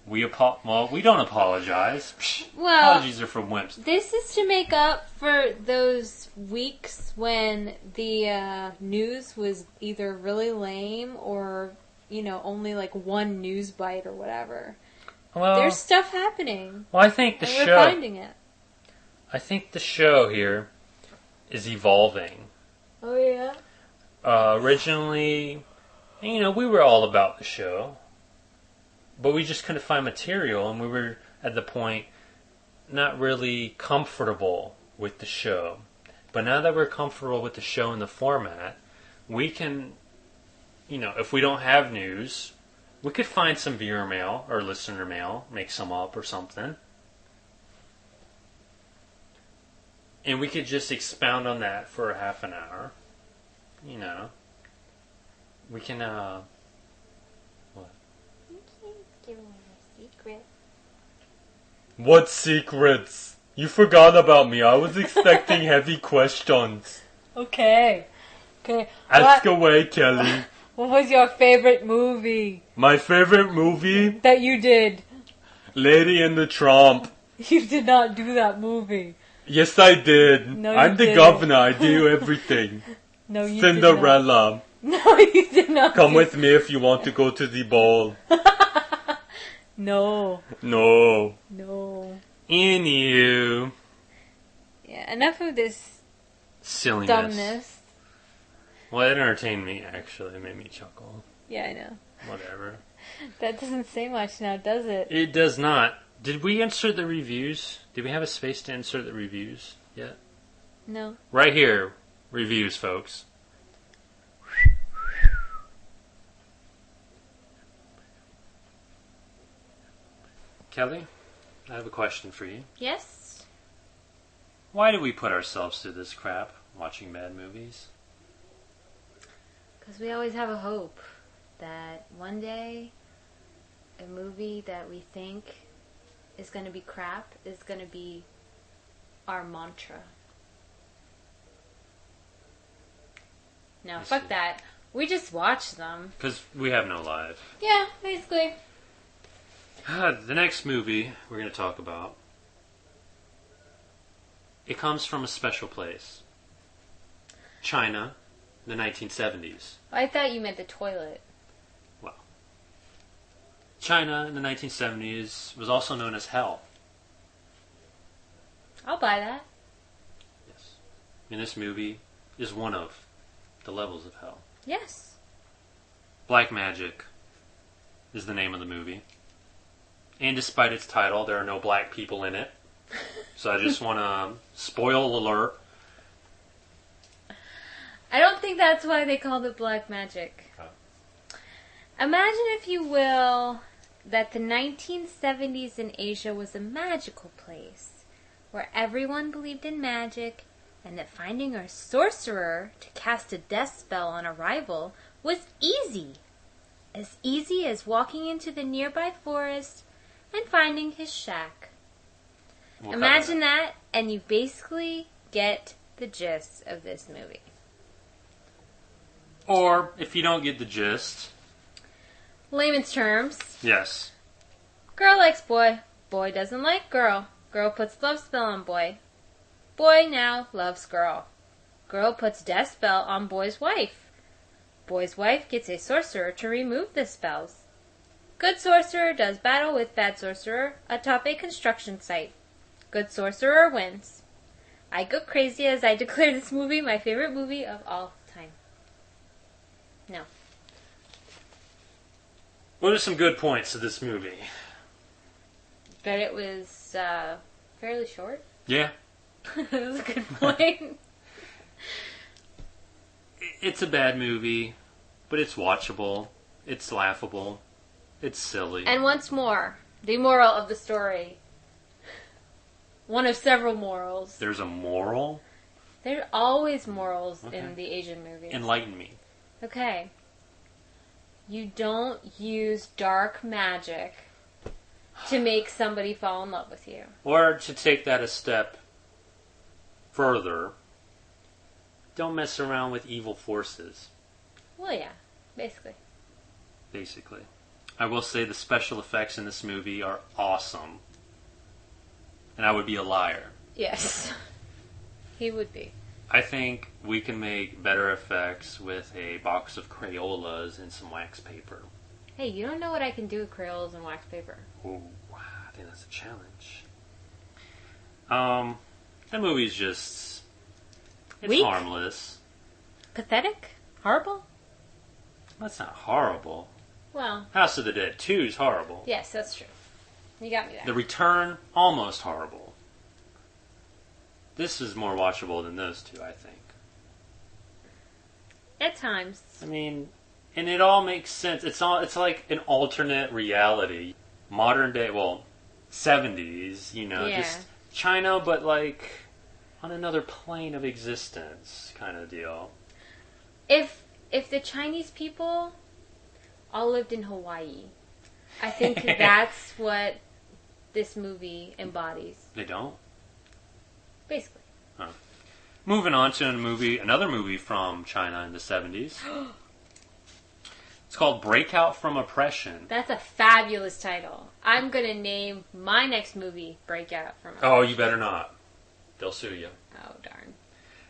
We don't apologize. Well, apologies are for wimps. This is to make up for those weeks when the news was either really lame or, only like one news bite or whatever. Well, there's stuff happening. Well, I think we're finding it. I think the show here is evolving. Oh, yeah? Originally, we were all about the show. But we just couldn't find material, and we were, at the point, not really comfortable with the show. But now that we're comfortable with the show and the format, we can, if we don't have news, we could find some viewer mail or listener mail, make some up or something. And we could just expound on that for a half an hour. We can, what? Give away your secret. What secrets? You forgot about me. I was expecting heavy questions. Okay. Ask away, Kelly. What was your favorite movie? My favorite movie? That you did. Lady and the Tramp. You did not do that movie. Yes, I did. No, I'm the didn't. governor. I do everything. No, you Cinderella. did not. No, you did not. Come with me if you want to go to the ball. No. No. Anywho. Yeah, enough of this silliness. Dumbness. Well, it entertained me, actually. It made me chuckle. Yeah, I know. Whatever. That doesn't say much now, does it? It does not. Did we insert the reviews? Did we have a space to insert the reviews yet? No. Right here. Reviews, folks. Kelly, I have a question for you. Yes? Why do we put ourselves through this crap watching bad movies? Because we always have a hope that one day a movie that we think is going to be crap is going to be our mantra. Now, fuck that. We just watch them. Because we have no life. Yeah, basically. The next movie we're going to talk about, it comes from a special place. China, the 1970s. I thought you meant the toilet. Well, China in the 1970s was also known as Hell. I'll buy that. Yes. And this movie is one of the levels of hell. Yes. Black Magic is the name of the movie. And despite its title, there are no black people in it. So I just want to spoil alert. I don't think that's why they called it Black Magic. Oh. Imagine, if you will, that the 1970s in Asia was a magical place where everyone believed in magic, and that finding a sorcerer to cast a death spell on a rival was easy. As easy as walking into the nearby forest and finding his shack. Imagine that, and you basically get the gist of this movie. Or, if you don't get the gist... Layman's terms. Yes. Girl likes boy. Boy doesn't like girl. Girl puts love spell on boy. Boy now loves girl. Girl puts death spell on boy's wife. Boy's wife gets a sorcerer to remove the spells. Good sorcerer does battle with bad sorcerer atop a construction site. Good sorcerer wins. I go crazy as I declare this movie my favorite movie of all time. No. What are some good points to this movie? But it was fairly short. Yeah. That was a good point. It's a bad movie, but it's watchable. It's laughable. It's silly. And once more, the moral of the story. One of several morals. There's a moral? There are always morals in the Asian movies. Enlighten me. Okay. You don't use dark magic to make somebody fall in love with you. Or to take that a step further, don't mess around with evil forces. Well, yeah, basically. basically. I will say the special effects in this movie are awesome. And I would be a liar. Yes. He would be. I think we can make better effects with a box of Crayolas and some wax paper. Hey, you don't know what I can do with Crayolas and wax paper. Ooh, I think that's a challenge. That movie's just... It's Weak? harmless. Pathetic? Horrible? That's not horrible. Well, House of the Dead 2 is horrible. yes, that's true. You got me there. The Return, almost horrible. This is more watchable than those two, I think. At times. I mean, and it all makes sense. It's like an alternate reality. Modern day, well, 70s, Yeah. just China, but like on another plane of existence kind of deal. If the Chinese people all lived in Hawaii, I think that's what this movie embodies. They don't? Basically. Moving on to another movie from China in the 70s. It's called Breakout from Oppression. That's a fabulous title. I'm going to name my next movie Breakout from Oh, you better not. They'll sue you. Oh, darn.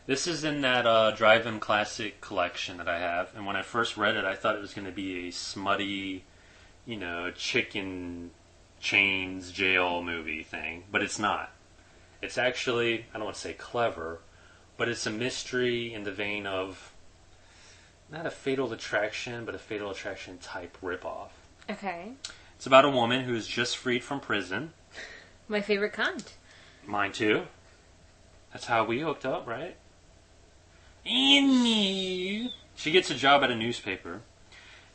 This is in that Drive-In Classic collection that I have, and when I first read it, I thought it was going to be a smutty, chicken chains jail movie thing, but it's not. It's actually, I don't want to say clever, but it's a mystery in the vein of not a Fatal Attraction, but a Fatal Attraction type ripoff. Okay. It's about a woman who is just freed from prison. My favorite kind. Mine too. That's how we hooked up, right? And she gets a job at a newspaper,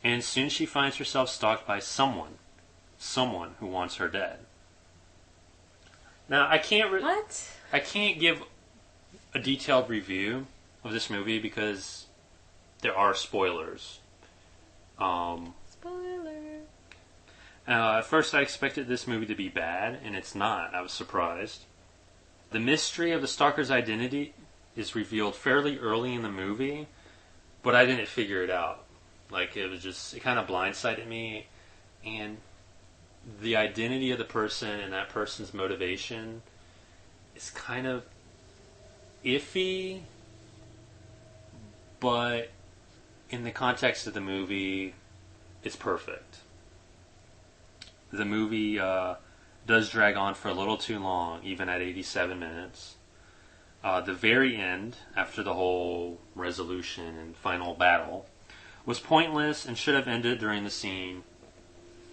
and soon she finds herself stalked by someone who wants her dead. Now, I can't give a detailed review of this movie because there are spoilers. Spoiler. At first, I expected this movie to be bad, and it's not. I was surprised. The mystery of the stalker's identity is revealed fairly early in the movie, but I didn't figure it out. Like, it kind of blindsided me, and the identity of the person and that person's motivation is kind of iffy, but in the context of the movie, it's perfect. The movie does drag on for a little too long, even at 87 minutes. The very end, after the whole resolution and final battle, was pointless and should have ended during the scene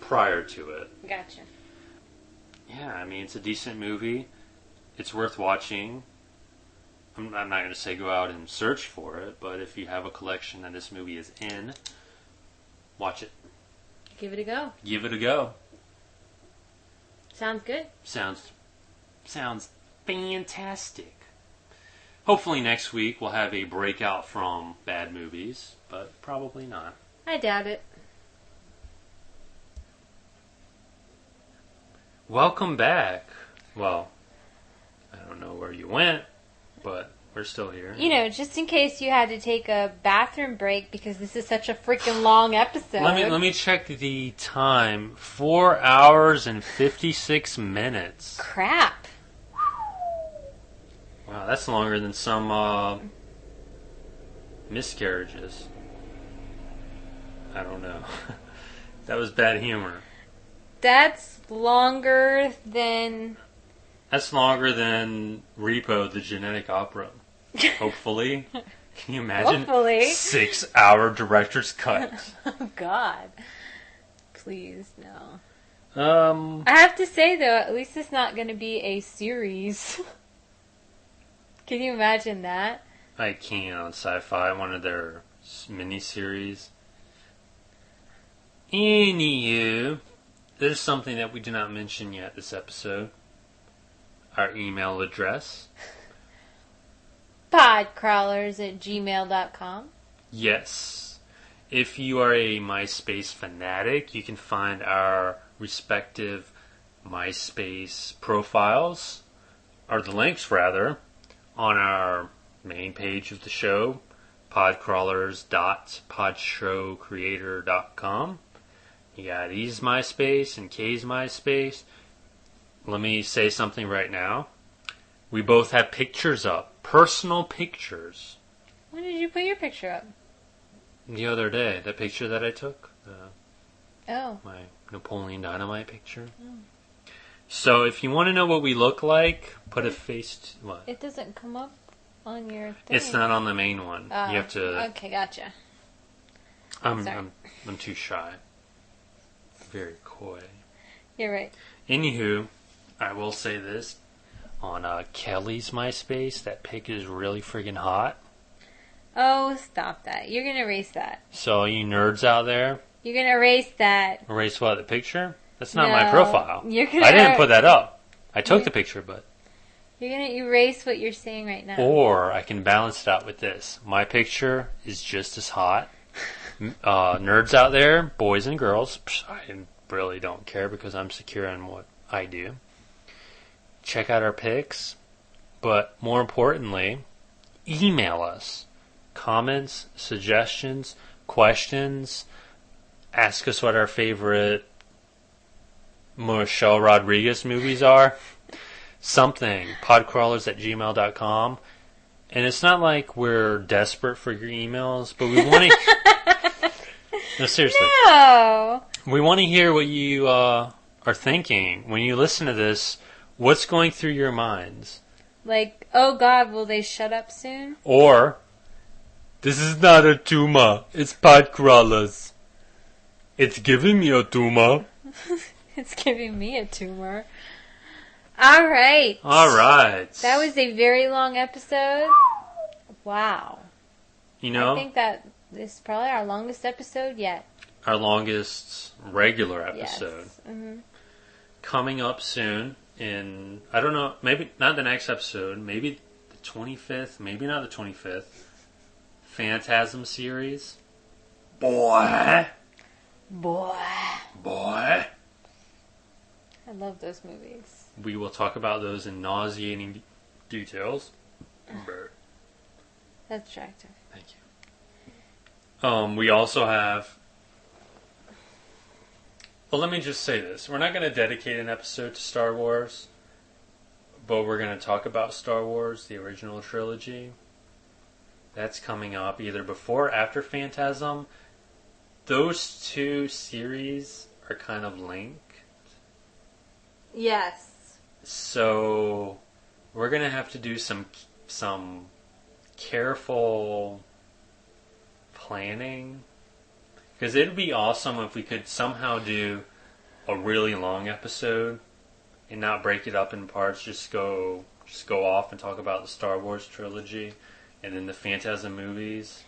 prior to it. Gotcha. Yeah, I mean, it's a decent movie. It's worth watching. I'm not going to say go out and search for it, but if you have a collection that this movie is in, watch it. Give it a go. Give it a go. Sounds good. Sounds fantastic. Hopefully next week we'll have a breakout from bad movies, but probably not. I doubt it. Welcome back. Well, I don't know where you went, but we're still here. Just in case you had to take a bathroom break because this is such a freaking long episode. Let me check the time. 4 hours and 56 minutes. Crap. Wow, that's longer than some miscarriages. I don't know. That was bad humor. That's longer than... That's longer than Repo, the genetic opera. Hopefully. Can you imagine? Hopefully. 6-hour director's cut. Oh, God. Please, no. I have to say, though, at least it's not going to be a series. Can you imagine that? I can on Sci-Fi, one of their miniseries. Anywho, there's something that we did not mention yet this episode. Our email address. Podcrawlers@gmail.com. Yes. If you are a MySpace fanatic, you can find our respective MySpace profiles, or the links rather, on our main page of the show, podcrawlers.podshowcreator.com. You got E's MySpace and K's MySpace. Let me say something right now. We both have pictures up. Personal pictures. When did you put your picture up? The other day. The picture that I took. Oh. My Napoleon Dynamite picture. Oh. So if you want to know what we look like, put a face to what? It doesn't come up on your thing. It's not on the main one. You have to... Okay, gotcha. I'm too shy. Very coy. You're right. Anywho, I will say this. On Kelly's MySpace, that pic is really friggin' hot. Oh, stop that. You're going to erase that. So you nerds out there... You're going to erase that. Erase what? The picture? That's not my profile. You're gonna I didn't put that up. I took the picture, but... You're going to erase what you're saying right now. Or I can balance it out with this. My picture is just as hot. Nerds out there, boys and girls, I really don't care because I'm secure in what I do. Check out our pics. But more importantly, email us. Comments, suggestions, questions. Ask us what our favorite Michelle Rodriguez movies are. Something. Podcrawlers@gmail.com. And it's not like we're desperate for your emails, but we want to... No, seriously. No! We want to hear what you are thinking. When you listen to this, what's going through your minds? Like, oh God, will they shut up soon? Or, this is not a tumor. It's Podcrawlers. It's giving me a tumor. It's giving me a tumor. All right. That was a very long episode. Wow. You know, I think that this is probably our longest episode yet. Our longest regular episode. Yes. Mm-hmm. Coming up soon in, I don't know, maybe not the next episode, maybe the 25th, maybe not the 25th. Phantasm series. Boy. I love those movies. We will talk about those in nauseating details. That's attractive. Thank you. We also have... Well, let me just say this. We're not going to dedicate an episode to Star Wars, but we're going to talk about Star Wars, the original trilogy. That's coming up either before or after Phantasm. Those two series are kind of linked. Yes. So we're going to have to do some careful planning. Because it would be awesome if we could somehow do a really long episode and not break it up in parts. Just go off and talk about the Star Wars trilogy and then the Phantasm movies.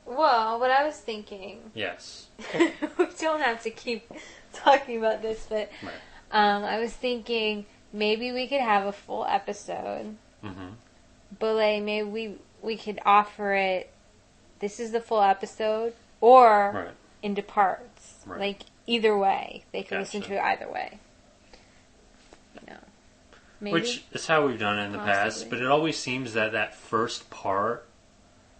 Well, what I was thinking... Yes. We don't have to keep talking about this, but Right. I was thinking maybe we could have a full episode. Mm-hmm. But like maybe we could offer it, this is the full episode, or Right. into parts. Right. Like either way. They can Gotcha. listen to it either way. You know. Maybe. Which is how we've done it in the past, Possibly. but it always seems that first part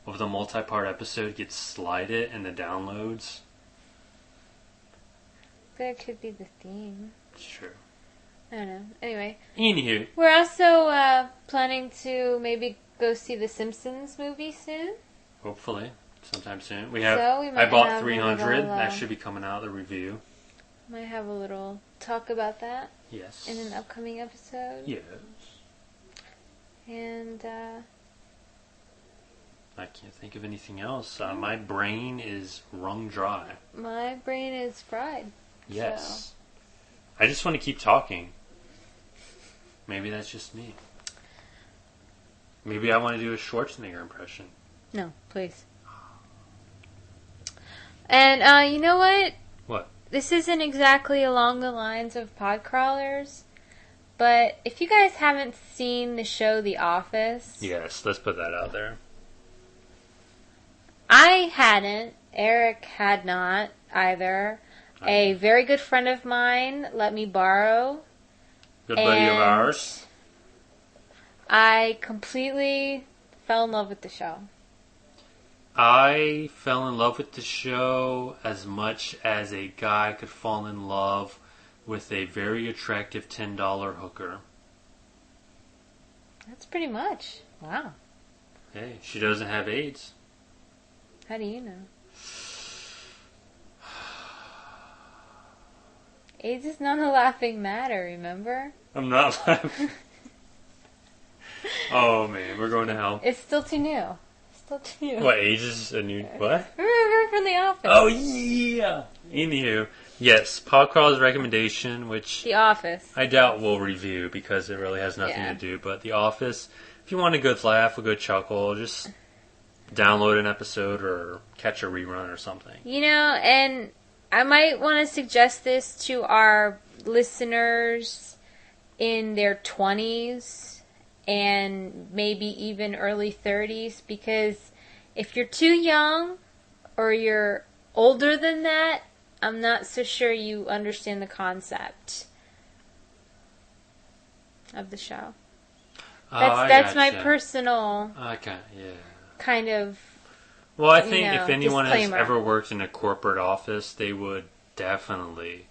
of the multi-part episode gets slided in the downloads. That could be the theme. It's true. I don't know. Anyway. Anywho. We're also planning to maybe go see the Simpsons movie soon. Hopefully. Sometime soon. We have. So we might I bought have a 300. little, That should be coming out, the review. Might have a little talk about that Yes. in an upcoming episode. Yes. And I can't think of anything else. My brain is wrung dry. my brain is fried. Yes. I just want to keep talking. Maybe that's just me. Maybe I want to do a Schwarzenegger impression. No, please. And you know what? What? This isn't exactly along the lines of Podcrawlers, but if you guys haven't seen the show The Office, Yes, let's put that out there. I hadn't. Eric had not either. A very good friend of mine let me borrow. Good buddy of And ours. I completely fell in love with the show. I fell in love with the show as much as a guy could fall in love with a very attractive $10 hooker. That's pretty much. Wow. Hey, she doesn't have AIDS. How do you know? AIDS is not a laughing matter, remember? I'm not laughing. Oh man, we're going to hell. It's still too new. Still too new. What, AIDS is a new... What? Remember from The Office. Oh yeah! Anywho, yes, Podcrawler's recommendation, which... The Office. I doubt we'll review because it really has nothing to do, but The Office, if you want a good laugh, a good chuckle, just download an episode or catch a rerun or something. You know, and I might want to suggest this to our listeners in their 20s and maybe even early 30s, because if you're too young or you're older than that, I'm not so sure you understand the concept of the show. That's my personal kind of... Well, I think if anyone disclaimer. has ever worked in a corporate office, they would definitely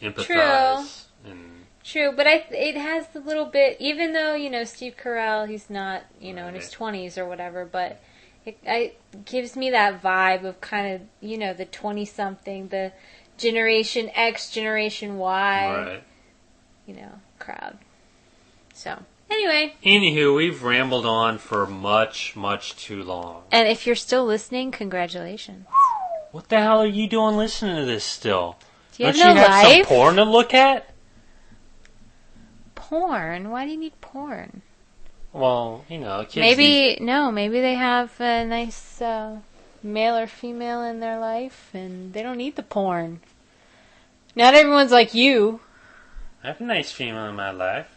empathize. True, but it has the little bit, even though, Steve Carell, he's not, in his 20s or whatever, but it gives me that vibe of kind of, the 20-something, the Generation X, Generation Y, crowd. So, anyway. Anywho, we've rambled on for much, much too long. And if you're still listening, congratulations. What the hell are you doing listening to this still? Do you Don't have you have life? some porn to look at? Porn? Why do you need porn? Well, kids maybe they have a nice male or female in their life, and they don't need the porn. Not everyone's like you. I have a nice female in my life.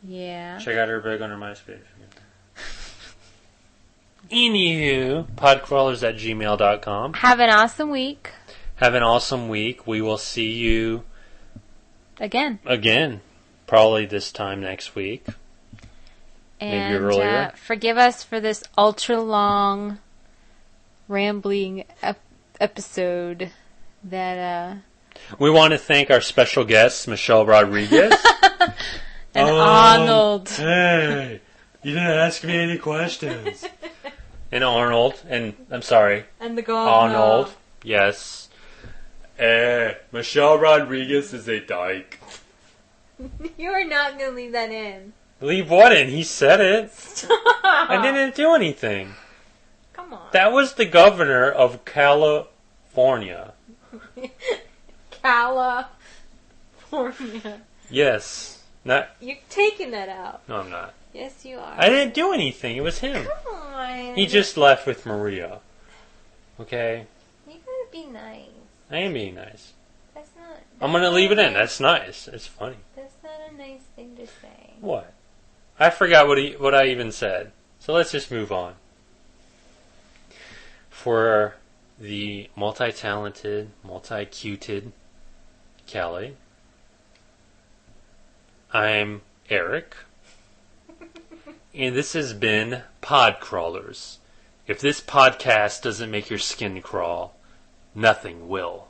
Yeah. Check out her big on her MySpace. Anywho, podcrawlers@gmail.com. Have an awesome week. Have an awesome week. We will see you again. Probably this time next week. And, maybe earlier. Forgive us for this ultra long, rambling episode that. We want to thank our special guest, Michelle Rodriguez. And Arnold. Hey, you didn't ask me any questions. And Arnold, and I'm sorry. And the governor. Arnold, yes. Michelle Rodriguez is a dyke. You are not going to leave that in. Leave what in? He said it. Stop. I didn't do anything. Come on. That was the governor of California. California. Yes. You're taking that out. No, I'm not. Yes, you are. I didn't do anything. It was him. Come on. He just left with Maria. Okay? You gotta be nice. I am being nice. That's not... I'm going to leave it in. That's nice. It's funny. That's not a nice thing to say. What? I forgot what I even said. So let's just move on. For the multi-talented, multi-cuted Callie, I'm Eric. And this has been Pod Crawlers. If this podcast doesn't make your skin crawl, nothing will.